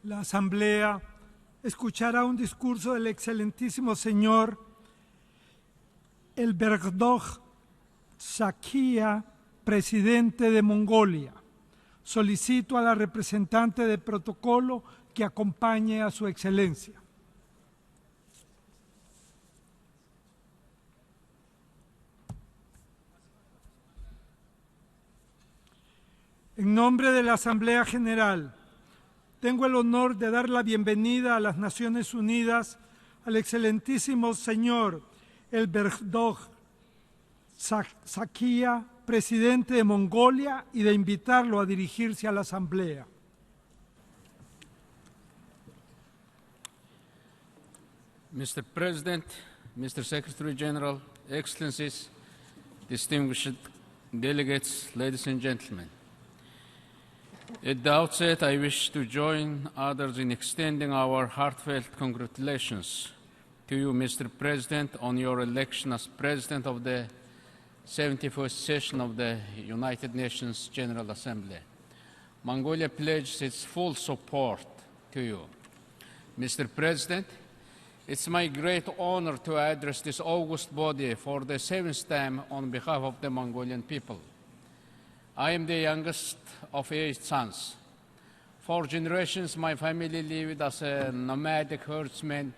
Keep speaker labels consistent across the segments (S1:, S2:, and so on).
S1: La Asamblea escuchará un discurso del excelentísimo señor Elberdog Shakia, presidente de Mongolia. Solicito a la representante de protocolo que acompañe a su excelencia. En nombre de la Asamblea General, tengo el honor de dar la bienvenida a las Naciones Unidas al excelentísimo señor Elberdog Shakia, presidente de Mongolia, y de invitarlo a dirigirse a la Asamblea.
S2: Mr. President, Mr. Secretary General, Excellencies, distinguished delegates, ladies and gentlemen. At the outset, I wish to join others in extending our heartfelt congratulations to you, Mr. President, on your election as President of the 71st session of the United Nations General Assembly. Mongolia pledges its full support to you. Mr. President, it's my great honor to address this august body for the 7th time on behalf of the Mongolian people. I am the youngest of 8 sons. For generations, my family lived as a nomadic herdsman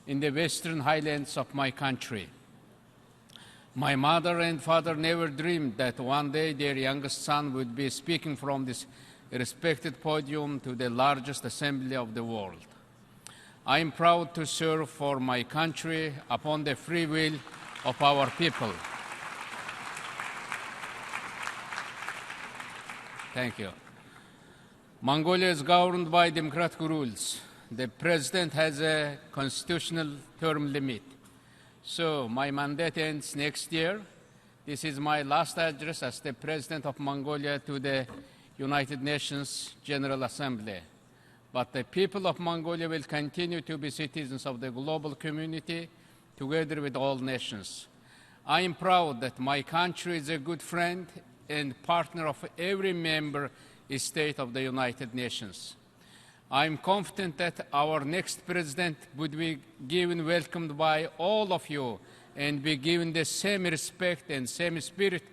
S2: in the western highlands of my country. My mother and father never dreamed that one day their youngest son would be speaking from this respected podium to the largest assembly of the world. I am proud to serve for my country upon the free will of our people. Thank you. Mongolia is governed by democratic rules. The president has a constitutional term limit. So my mandate ends next year. This is my last address as the President of Mongolia to the United Nations General Assembly. But the people of Mongolia will continue to be citizens of the global community together with all nations. I am proud that my country is a good friend and partner of every member state of the United Nations. I am confident that our next president would be given welcomed by all of you and be given the same respect and same spirit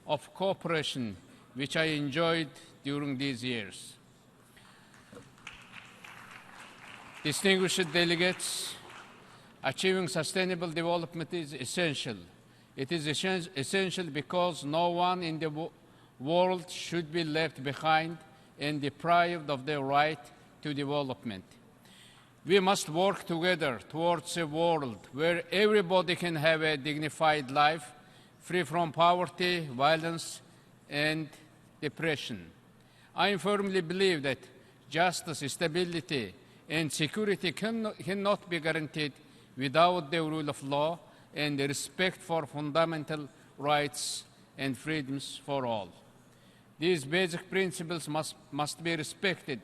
S2: of cooperation which I enjoyed during these years. Distinguished delegates, achieving sustainable development is essential. It is essential because no one in the world should be left behind and deprived of their right to development. We must work together towards a world where everybody can have a dignified life, free from poverty, violence, and depression. I firmly believe that justice, stability, and security cannot be guaranteed without the rule of law and the respect for fundamental rights and freedoms for all. These basic principles must be respected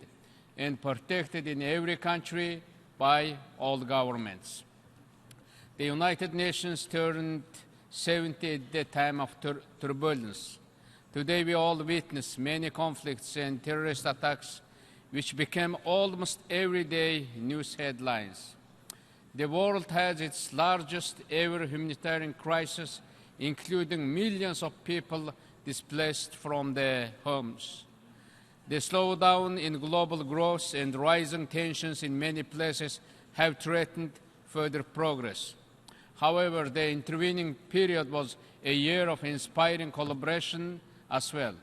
S2: and protected in every country by all governments. The United Nations turned 70 at the time of turbulence. Today we all witness many conflicts and terrorist attacks which became almost everyday news headlines. The world has its largest ever humanitarian crisis, including millions of people displaced from their homes. The slowdown in global growth and rising tensions in many places have threatened further progress. However, the intervening period was a year of inspiring collaboration as well.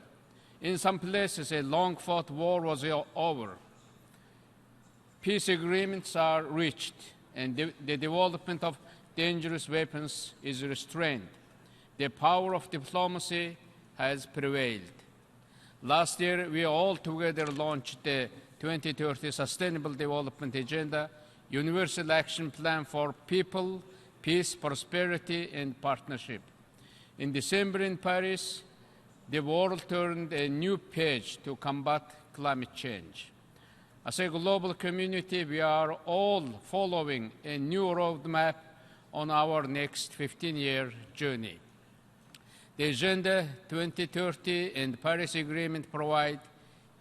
S2: In some places, a long-fought war was over. Peace agreements are reached, and the development of dangerous weapons is restrained. The power of diplomacy has prevailed. Last year, we all together launched the 2030 Sustainable Development Agenda, Universal Action Plan for People, Peace, Prosperity, and Partnership. In December in Paris, the world turned a new page to combat climate change. As a global community, we are all following a new roadmap on our next 15-year journey. The Agenda 2030 and Paris Agreement provide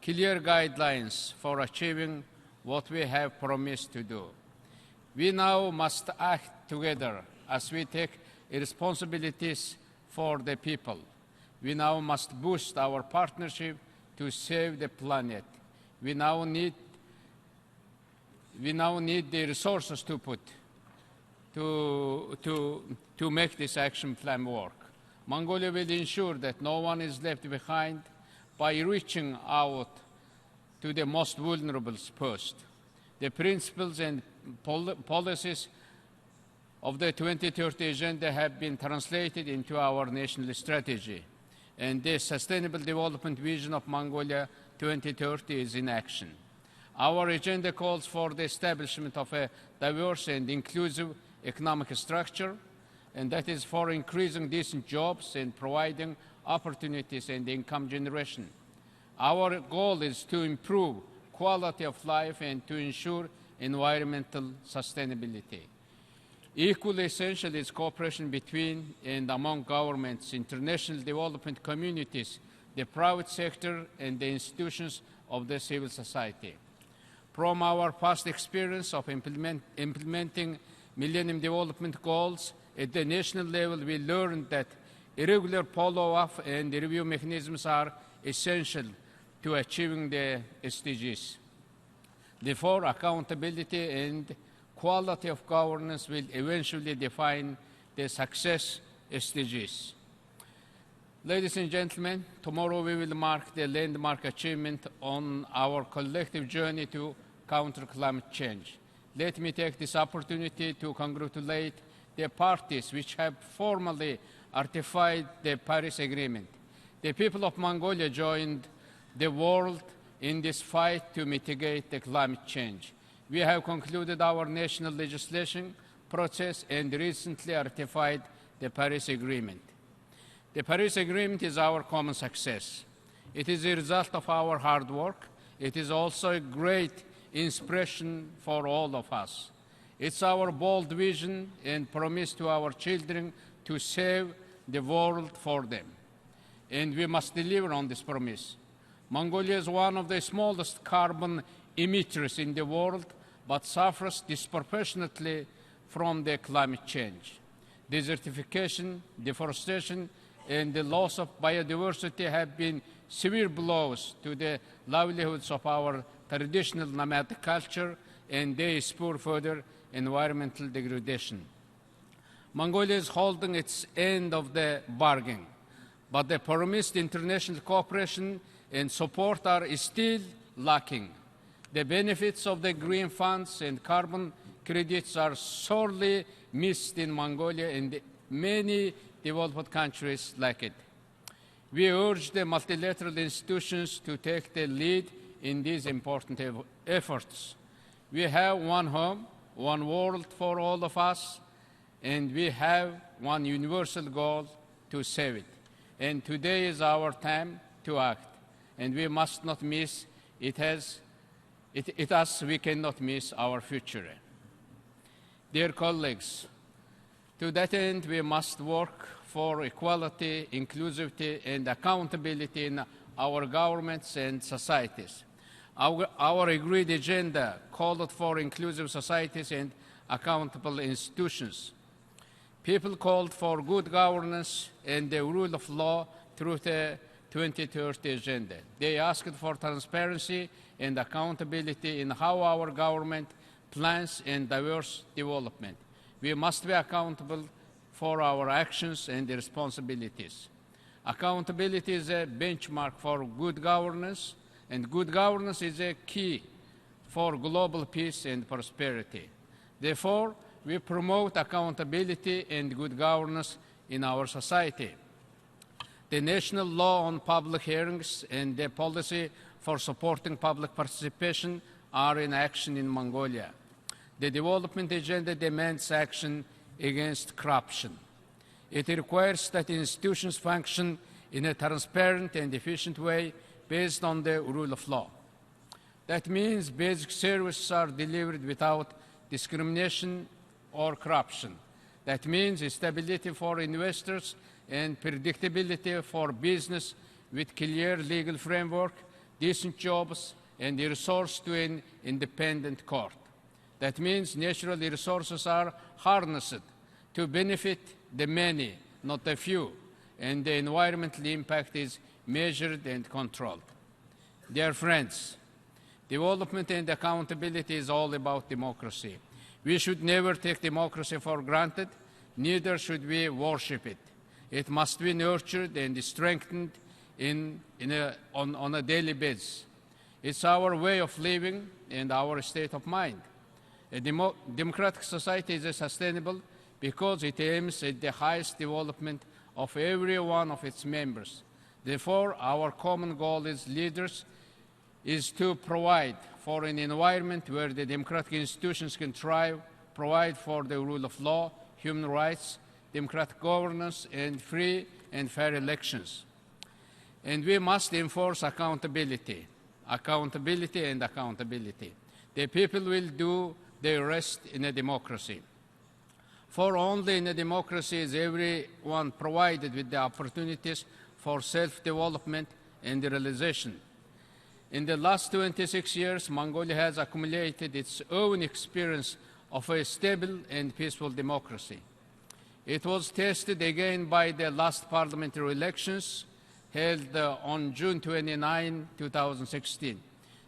S2: clear guidelines for achieving what we have promised to do. We now must act together as we take responsibilities for the people. We now must boost our partnership to save the planet. We now need the resources to put to make this action plan work. Mongolia will ensure that no one is left behind by reaching out to the most vulnerable first. The principles and policies of the 2030 Agenda have been translated into our national strategy, and the Sustainable Development Vision of Mongolia 2030 is in action. Our agenda calls for the establishment of a diverse and inclusive economic structure, and that is for increasing decent jobs and providing opportunities and income generation. Our goal is to improve quality of life and to ensure environmental sustainability. Equally essential is cooperation between and among governments, international development communities, the private sector, and the institutions of the civil society. From our past experience of implementing Millennium Development Goals at the national level, we learned that irregular follow-up and review mechanisms are essential to achieving the SDGs. Therefore, accountability and quality of governance will eventually define the success SDGs. Ladies and gentlemen, tomorrow we will mark the landmark achievement on our collective journey to counter climate change. Let me take this opportunity to congratulate the parties which have formally ratified the Paris Agreement. The people of Mongolia joined the world in this fight to mitigate the climate change. We have concluded our national legislation process and recently ratified the Paris Agreement. The Paris Agreement is our common success. It is a result of our hard work. It is also a great inspiration for all of us. It's our bold vision and promise to our children to save the world for them. And we must deliver on this promise. Mongolia is one of the smallest carbon emitters in the world, but suffers disproportionately from the climate change. Desertification, deforestation, and the loss of biodiversity have been severe blows to the livelihoods of our traditional nomadic culture, and they spur further environmental degradation. Mongolia is holding its end of the bargain, but the promised international cooperation and support are still lacking. The benefits of the green funds and carbon credits are sorely missed in Mongolia, and many developed countries lack it. We urge the multilateral institutions to take the lead in these important efforts. We have one home, one world for all of us, and we have one universal goal to save it. And today is our time to act, and we must not miss it. We cannot miss our future. Dear colleagues, to that end, we must work for equality, inclusivity, and accountability in our governments and societies. Our agreed agenda called for inclusive societies and accountable institutions. People called for good governance and the rule of law through the 2030 Agenda. They asked for transparency and accountability in how our government plans and diverse development. We must be accountable for our actions and responsibilities. Accountability is a benchmark for good governance, and good governance is a key for global peace and prosperity. Therefore, we promote accountability and good governance in our society. The national law on public hearings and the policy for supporting public participation are in action in Mongolia. The development agenda demands action against corruption. It requires that institutions function in a transparent and efficient way based on the rule of law. That means basic services are delivered without discrimination or corruption. That means stability for investors and predictability for business with clear legal framework, decent jobs, and the resource to an independent court. That means natural resources are harnessed to benefit the many, not the few, and the environmental impact is measured and controlled. Dear friends, development and accountability is all about democracy. We should never take democracy for granted, neither should we worship it. It must be nurtured and strengthened on a daily basis. It's our way of living and our state of mind. A democratic society is sustainable because it aims at the highest development of every one of its members. Therefore, our common goal as leaders is to provide for an environment where the democratic institutions can thrive, provide for the rule of law, human rights, democratic governance, and free and fair elections. And we must enforce accountability, accountability and accountability. The people will do the rest in a democracy. For only in a democracy is everyone provided with the opportunities for self-development and realization. In the last 26 years, Mongolia has accumulated its own experience of a stable and peaceful democracy. It was tested again by the last parliamentary elections held on June 29, 2016.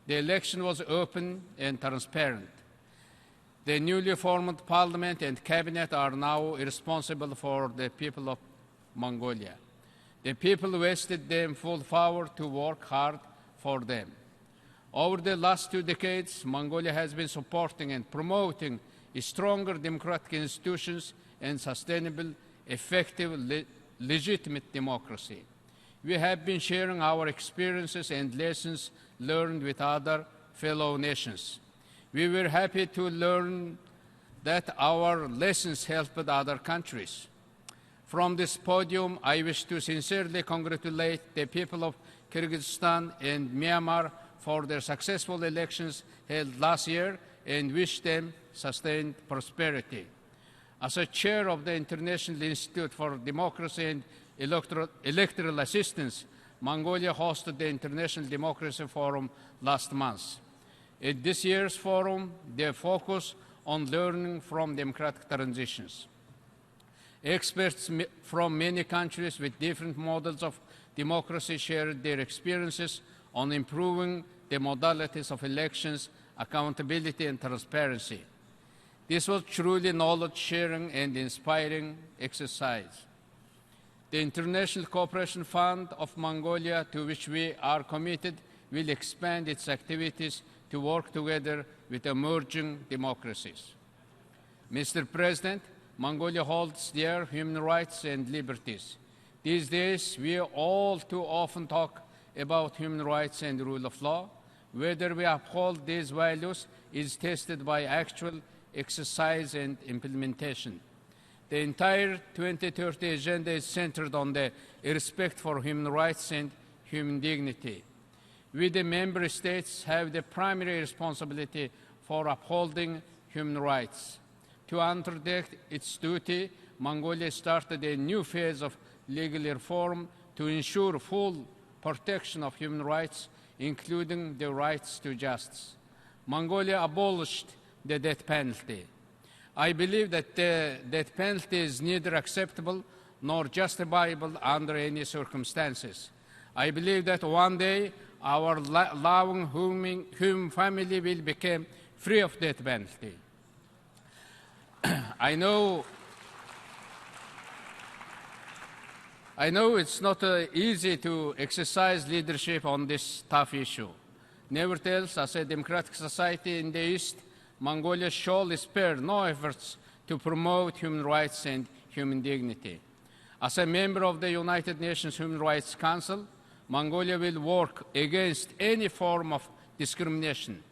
S2: The election was open and transparent. The newly formed parliament and cabinet are now responsible for the people of Mongolia. The people vested them full power to work hard for them. Over the last 2 decades, Mongolia has been supporting and promoting stronger democratic institutions and sustainable, effective, legitimate democracy. We have been sharing our experiences and lessons learned with other fellow nations. We were happy to learn that our lessons helped other countries. From this podium, I wish to sincerely congratulate the people of Kyrgyzstan and Myanmar for their successful elections held last year and wish them sustained prosperity. As a chair of the International Institute for Democracy and Electoral Assistance, Mongolia hosted the International Democracy Forum last month. At this year's forum, they focus on learning from democratic transitions. Experts from many countries with different models of democracy shared their experiences on improving the modalities of elections, accountability, and transparency. This was truly knowledge-sharing and inspiring exercise. The International Cooperation Fund of Mongolia, to which we are committed, will expand its activities to work together with emerging democracies. Mr. President, Mongolia holds dear human rights and liberties. These days, we all too often talk about human rights and the rule of law. Whether we uphold these values is tested by actual exercise and implementation. The entire 2030 agenda is centered on the respect for human rights and human dignity. We, the member states, have the primary responsibility for upholding human rights. To undertake its duty, Mongolia started a new phase of legal reform to ensure full protection of human rights, including the rights to justice. Mongolia abolished the death penalty. I believe that the death penalty is neither acceptable nor justifiable under any circumstances. I believe that one day our loving human family will become free of death penalty. I know it's not easy to exercise leadership on this tough issue. Nevertheless, as a democratic society in the East, Mongolia shall spare no efforts to promote human rights and human dignity. As a member of the United Nations Human Rights Council, Mongolia will work against any form of discrimination.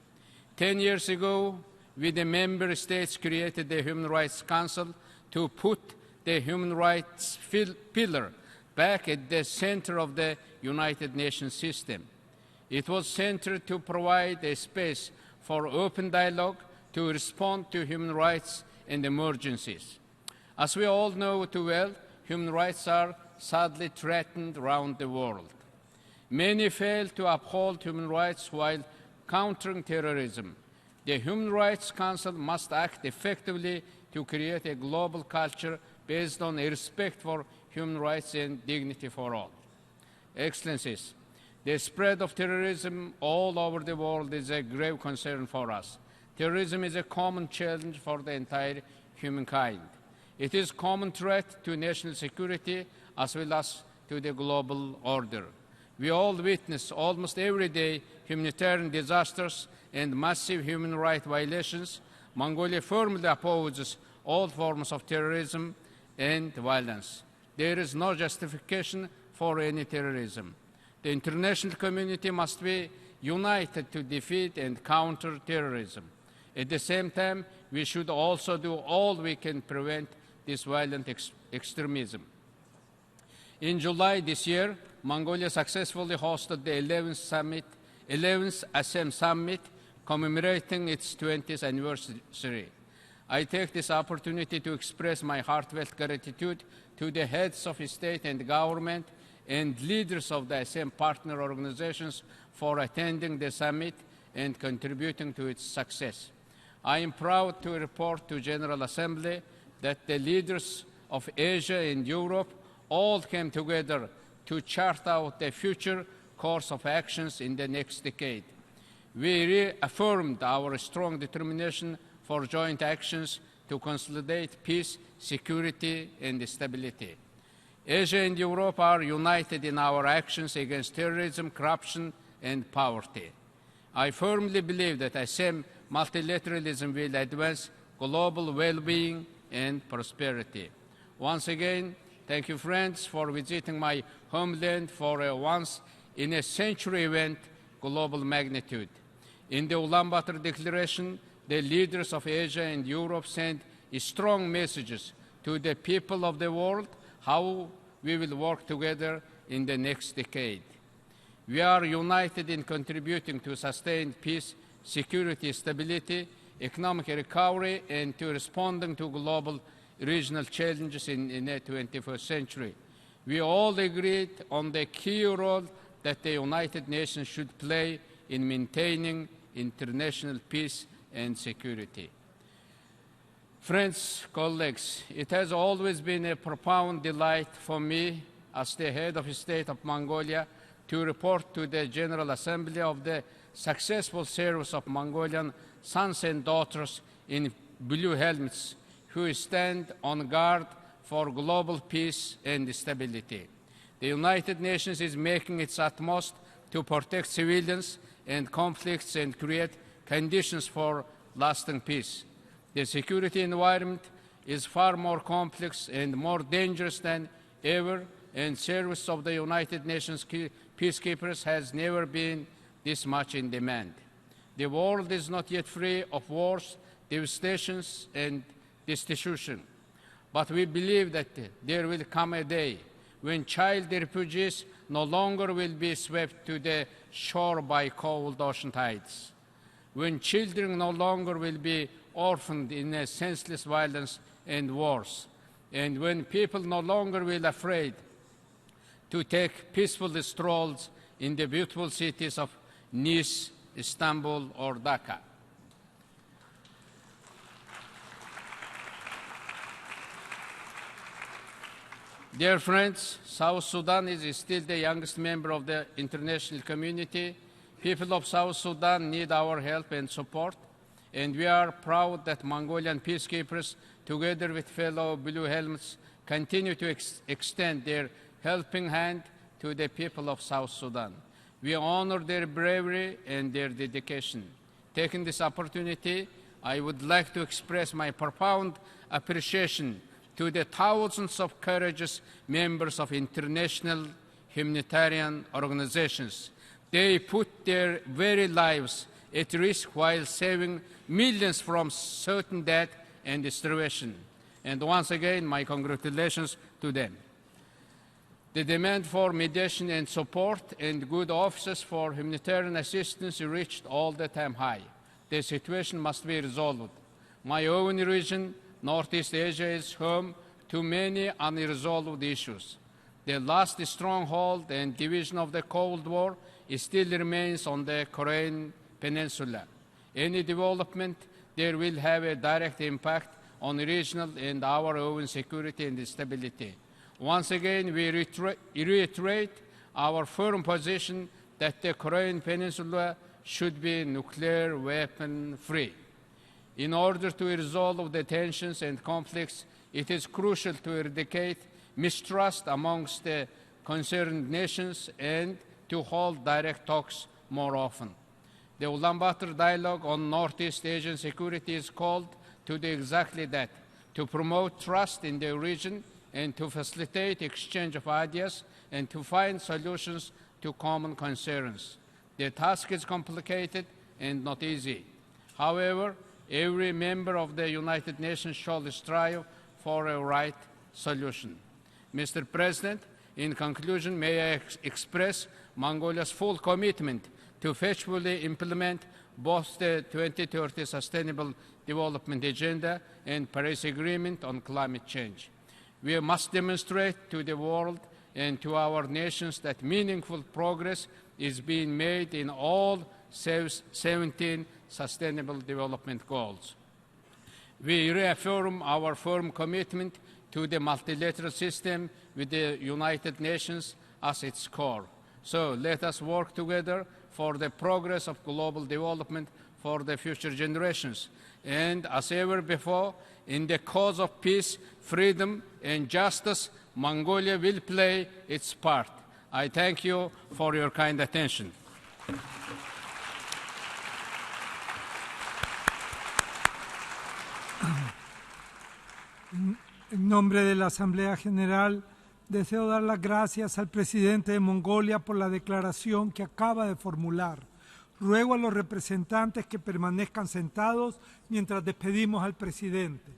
S2: 10 years ago, we, the member states, created the Human Rights Council to put the human rights pillar back at the center of the United Nations system. It was centered to provide a space for open dialogue to respond to human rights and emergencies. As we all know too well, human rights are sadly threatened around the world. Many fail to uphold human rights while countering terrorism. The Human Rights Council must act effectively to create a global culture based on a respect for human rights and dignity for all. Excellencies, the spread of terrorism all over the world is a grave concern for us. Terrorism is a common challenge for the entire humankind. It is a common threat to national security as well as to the global order. We all witness almost every day humanitarian disasters and massive human rights violations. Mongolia firmly opposes all forms of terrorism and violence. There is no justification for any terrorism. The international community must be united to defeat and counter terrorism. At the same time, we should also do all we can to prevent this violent extremism. In July this year, Mongolia successfully hosted the 11th ASEM Summit, commemorating its 20th anniversary. I take this opportunity to express my heartfelt gratitude to the heads of state and government and leaders of the ASEM partner organizations for attending the summit and contributing to its success. I am proud to report to General Assembly that the leaders of Asia and Europe all came together to chart out the future course of actions in the next decade. We reaffirmed our strong determination for joint actions to consolidate peace, security, and stability. Asia and Europe are united in our actions against terrorism, corruption, and poverty. I firmly believe that ASEM multilateralism will advance global well-being and prosperity. Once again, thank you, friends, for visiting my homeland for a once-in-a-century event, global magnitude. In the Ulaanbaatar Declaration, the leaders of Asia and Europe sent strong messages to the people of the world how we will work together in the next decade. We are united in contributing to sustained peace, security, stability, economic recovery, and to responding to global regional challenges in the 21st century. We all agreed on the key role that the United Nations should play in maintaining international peace and security. Friends, colleagues, it has always been a profound delight for me as the head of state of Mongolia to report to the General Assembly of the successful service of Mongolian sons and daughters in blue helmets who stand on guard for global peace and stability. The United Nations is making its utmost to protect civilians and conflicts and create conditions for lasting peace. The security environment is far more complex and more dangerous than ever, and service of the United Nations peacekeepers has never been this much in demand. The world is not yet free of wars, devastations, and destitution. But we believe that there will come a day when child refugees no longer will be swept to the shore by cold ocean tides, when children no longer will be orphaned in a senseless violence and wars, and when people no longer will be afraid to take peaceful strolls in the beautiful cities of Nice, Istanbul, or Dhaka. Dear friends, South Sudan is still the youngest member of the international community. People of South Sudan need our help and support, and we are proud that Mongolian peacekeepers, together with fellow Blue Helmets, continue to extend their helping hand to the people of South Sudan. We honor their bravery and their dedication. Taking this opportunity, I would like to express my profound appreciation to the thousands of courageous members of international humanitarian organizations. They put their very lives at risk while saving millions from certain death and starvation. And once again, my congratulations to them. The demand for mediation and support and good offices for humanitarian assistance reached all-time high. The situation must be resolved. My own region, Northeast Asia, is home to many unresolved issues. The last stronghold and division of the Cold War still remains on the Korean Peninsula. Any development there will have a direct impact on regional and our own security and stability. Once again, we reiterate our firm position that the Korean Peninsula should be nuclear weapon-free. In order to resolve the tensions and conflicts, it is crucial to eradicate mistrust amongst the concerned nations and to hold direct talks more often. The Ulaanbaatar Dialogue on Northeast Asian Security is called to do exactly that, to promote trust in the region and to facilitate exchange of ideas and to find solutions to common concerns. The task is complicated and not easy. However, every member of the United Nations shall strive for a right solution. Mr. President, in conclusion, may I express Mongolia's full commitment to faithfully implement both the 2030 Sustainable Development Agenda and Paris Agreement on climate change. We must demonstrate to the world and to our nations that meaningful progress is being made in all 17 Sustainable Development Goals. We reaffirm our firm commitment to the multilateral system with the United Nations as its core. So let us work together for the progress of global development for the future generations. And as ever before, in the cause of peace, freedom, and justice, Mongolia will play its part. I thank you for your kind attention.
S1: En nombre de la Asamblea General, deseo dar las gracias al presidente de Mongolia por la declaración que acaba de formular. Ruego a los representantes que permanezcan sentados mientras despedimos al presidente.